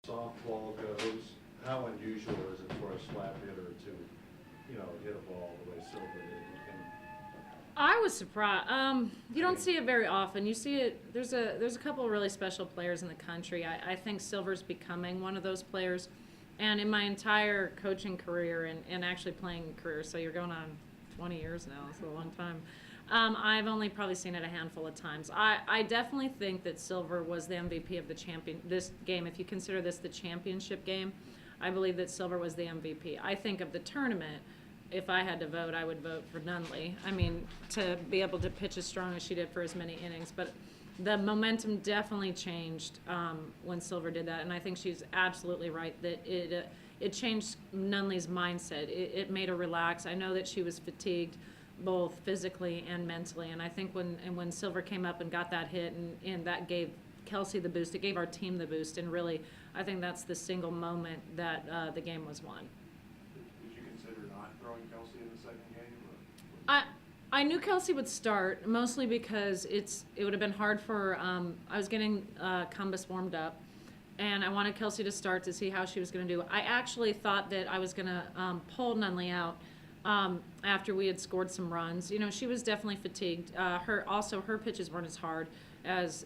softball goes, how unusual is it for a slap hitter to, hit a ball the way Silver did? I was surprised. You don't see it very often. You see it. There's a couple of really special players in the country. I think Silver's becoming one of those players. And in my entire coaching career and actually playing career, so you're going on 20 years now. It's a long time. I've only probably seen it a handful of times. I definitely think that Silver was the MVP of this game. If you consider this the championship game, I believe that Silver was the MVP. I think of the tournament, if I had to vote, I would vote for Nunley. I mean, to be able to pitch as strong as she did for as many innings. But the momentum definitely changed when Silver did that. And I think she's absolutely right that it changed Nunley's mindset. It made her relax. I know that she was fatigued both physically and mentally. And I think when Silver came up and got that hit and that gave Kelsey the boost, it gave our team the boost. And really, I think that's the single moment that the game was won. Did you consider not throwing Kelsey in the second game? I knew Kelsey would start, mostly because it would have been hard for I was getting Cumbus warmed up, and I wanted Kelsey to start to see how she was going to do. I actually thought that I was going to pull Nunley out after we had scored some runs. She was definitely fatigued. Her pitches weren't as hard as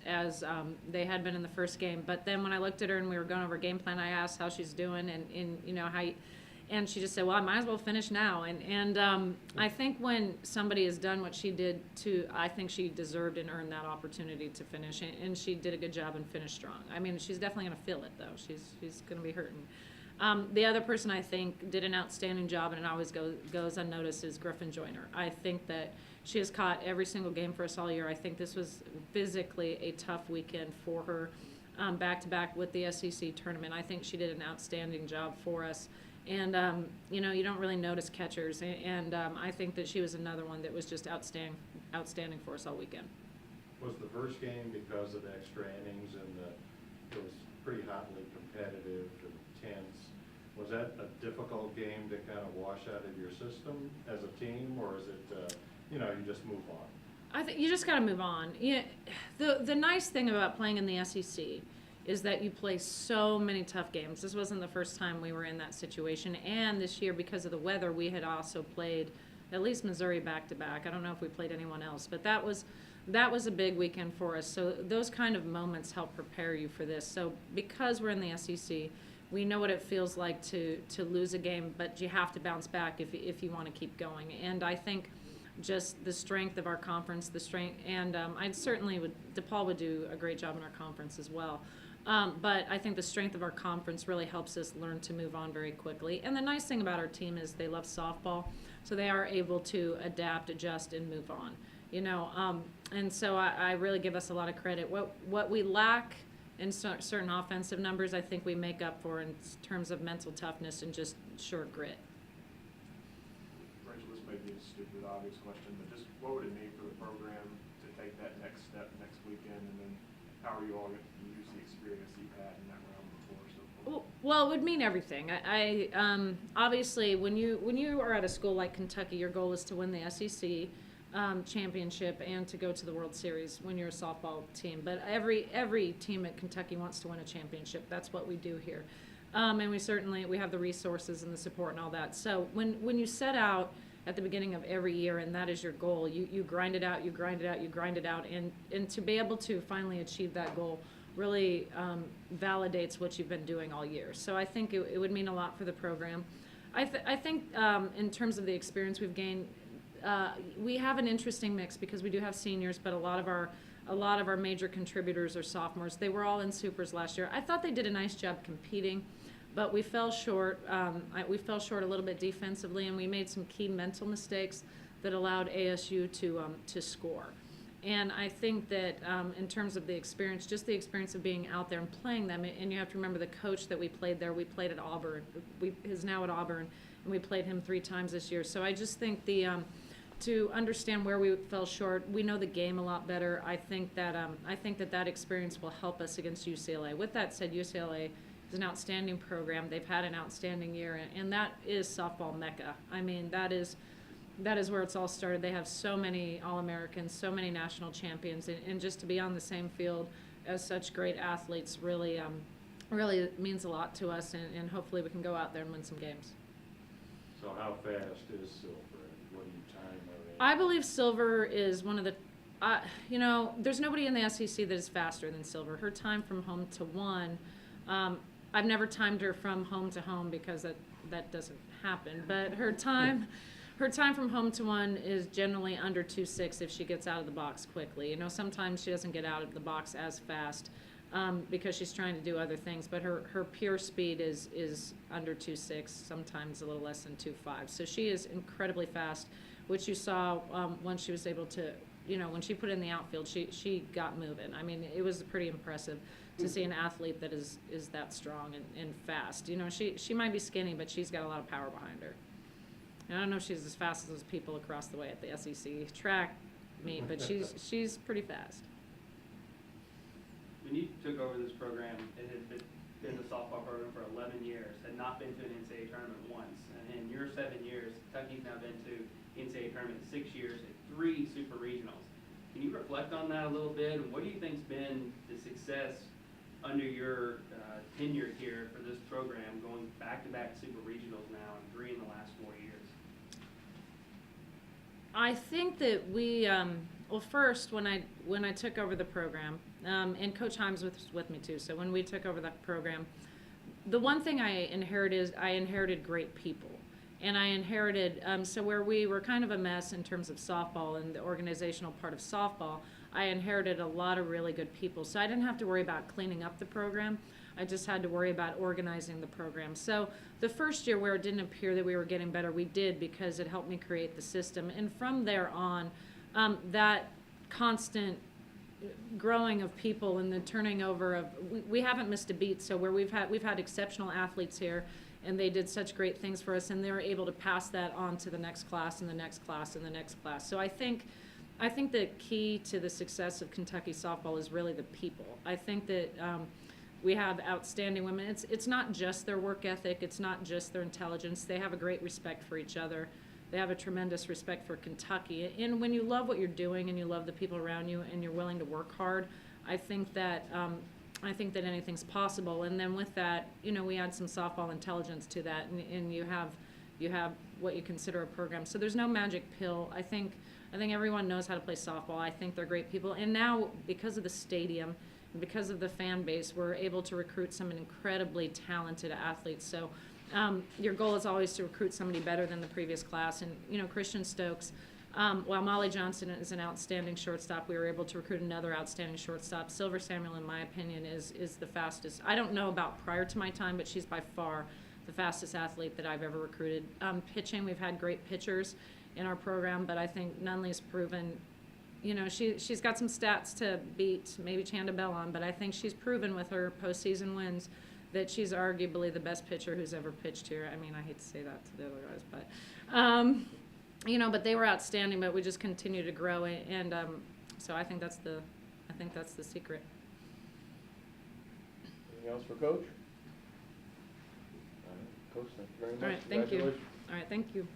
they had been in the first game. But then when I looked at her and we were going over game plan, I asked how she's doing and how. And she just said, well, I might as well finish now. And I think when somebody has done what she did, I think she deserved and earned that opportunity to finish. And she did a good job and finished strong. I mean, she's definitely going to feel it, though. She's going to be hurting. The other person I think did an outstanding job, and it always goes unnoticed, is Griffin Joyner. I think that she has caught every single game for us all year. I think this was physically a tough weekend for her, back-to-back with the SEC tournament. I think she did an outstanding job for us. And, you don't really notice catchers. And I think that she was another one that was just outstanding for us all weekend. Was the first game because of the extra innings and it was pretty hotly competitive and tense? Was that a difficult game to kind of wash out of your system as a team, or is it, you just move on? I think you just got to move on. The nice thing about playing in the SEC is that you play so many tough games. This wasn't the first time we were in that situation. And this year, because of the weather, we had also played at least Missouri back-to-back. I don't know if we played anyone else, but that was a big weekend for us. So those kind of moments help prepare you for this. So because we're in the SEC, we know what it feels like to lose a game, but you have to bounce back if you want to keep going. And I think just the strength of our conference, and DePaul would do a great job in our conference as well. But I think the strength of our conference really helps us learn to move on very quickly. And the nice thing about our team is they love softball, so they are able to adapt, adjust, and move on. And so I really give us a lot of credit. What we lack in certain offensive numbers, I think we make up for in terms of mental toughness and just short grit. Rachel, this may be a stupid, obvious question, but just what would it mean for the program to take that next step next weekend, and then how are you all going to use the experience you've had in that realm before? Well, it would mean everything. I obviously, when you are at a school like Kentucky, your goal is to win the SEC championship and to go to the World Series when you're a softball team. But every team at Kentucky wants to win a championship. That's what we do here, and we have the resources and the support and all that. So when you set out at the beginning of every year, and that is your goal, you grind it out, and to be able to finally achieve that goal really validates what you've been doing all year. So I think it would mean a lot for the program. I think in terms of the experience we've gained, we have an interesting mix because we do have seniors, but a lot of our major contributors are sophomores. They were all in supers last year. I thought they did a nice job competing, but we fell short. We fell short a little bit defensively, and we made some key mental mistakes that allowed ASU to score. And I think that in terms of the experience, just the experience of being out there and playing them, and you have to remember the coach that we played there, we played at Auburn. He's now at Auburn, and we played him 3 times this year. So I just think to understand where we fell short, we know the game a lot better. I think that experience will help us against UCLA. With that said, UCLA is an outstanding program. They've had an outstanding year, and that is softball mecca. I mean, that is where it's all started. They have so many All-Americans, so many national champions, and just to be on the same field as such great athletes really really means a lot to us, and hopefully we can go out there and win some games. So how fast is Silver? What do you time her in? I believe Silver is one of the, you know, there's nobody in the SEC that is faster than Silver. Her time from home to one, I've never timed her from home to home because that doesn't happen. But her time from home to one is generally under 2.6 if she gets out of the box quickly. You know, sometimes she doesn't get out of the box as fast because she's trying to do other things. But her pure speed is under 2.6, sometimes a little less than 2.5. So she is incredibly fast, which you saw once she was able to, you know, when she put in the outfield, she got moving. I mean, it was pretty impressive to see an athlete that is that strong and fast. You know, she might be skinny, but she's got a lot of power behind her. And I don't know if she's as fast as those people across the way at the SEC track meet, but she's pretty fast. When you took over this program, it had been the softball program for 11 years, had not been to an NCAA tournament once. And in your 7 years, Kentucky's now been to NCAA tournament 6 years and 3 super regionals. Can you reflect on that a little bit? And what do you think's been the success under your tenure here for this program, going back-to-back super regionals now and 3 in the last 4 years? I think that we, well, first when I took over the program, and Coach Himes was with me too. So when we took over that program, the one thing I inherited great people, and I inherited so where we were kind of a mess in terms of softball and the organizational part of softball, I inherited a lot of really good people. So I didn't have to worry about cleaning up the program. I just had to worry about organizing the program. So the first year where it didn't appear that we were getting better, we did because it helped me create the system. And from there on, that constant growing of people and the turning over of, we haven't missed a beat. So where we've had exceptional athletes here, and they did such great things for us, and they were able to pass that on to the next class and the next class and the next class. So I think the key to the success of Kentucky softball is really the people. I think that we have outstanding women. It's not just their work ethic. It's not just their intelligence. They have a great respect for each other. They have a tremendous respect for Kentucky. And when you love what you're doing and you love the people around you and you're willing to work hard, I think that anything's possible. And then with that, you know, we add some softball intelligence to that, and you have what you consider a program. So there's no magic pill. I think everyone knows how to play softball. I think they're great people. And now, because of the stadium, and because of the fan base, we're able to recruit some incredibly talented athletes. So your goal is always to recruit somebody better than the previous class. And, you know, Christian Stokes, while Molly Johnson is an outstanding shortstop, we were able to recruit another outstanding shortstop. Silver Samuel, in my opinion, is the fastest. I don't know about prior to my time, but she's by far the fastest athlete that I've ever recruited. Pitching, we've had great pitchers in our program, but I think Nunley's proven, you know, she's got some stats to beat maybe Chanda Bell on, but I think she's proven with her postseason wins that she's arguably the best pitcher who's ever pitched here. I mean, I hate to say that to the other guys, but you know, but they were outstanding. But we just continue to grow, and so I think that's the secret. Anything else for Coach? All right, Coach, thank you very much. All right, thank you. Congratulations. All right, thank you.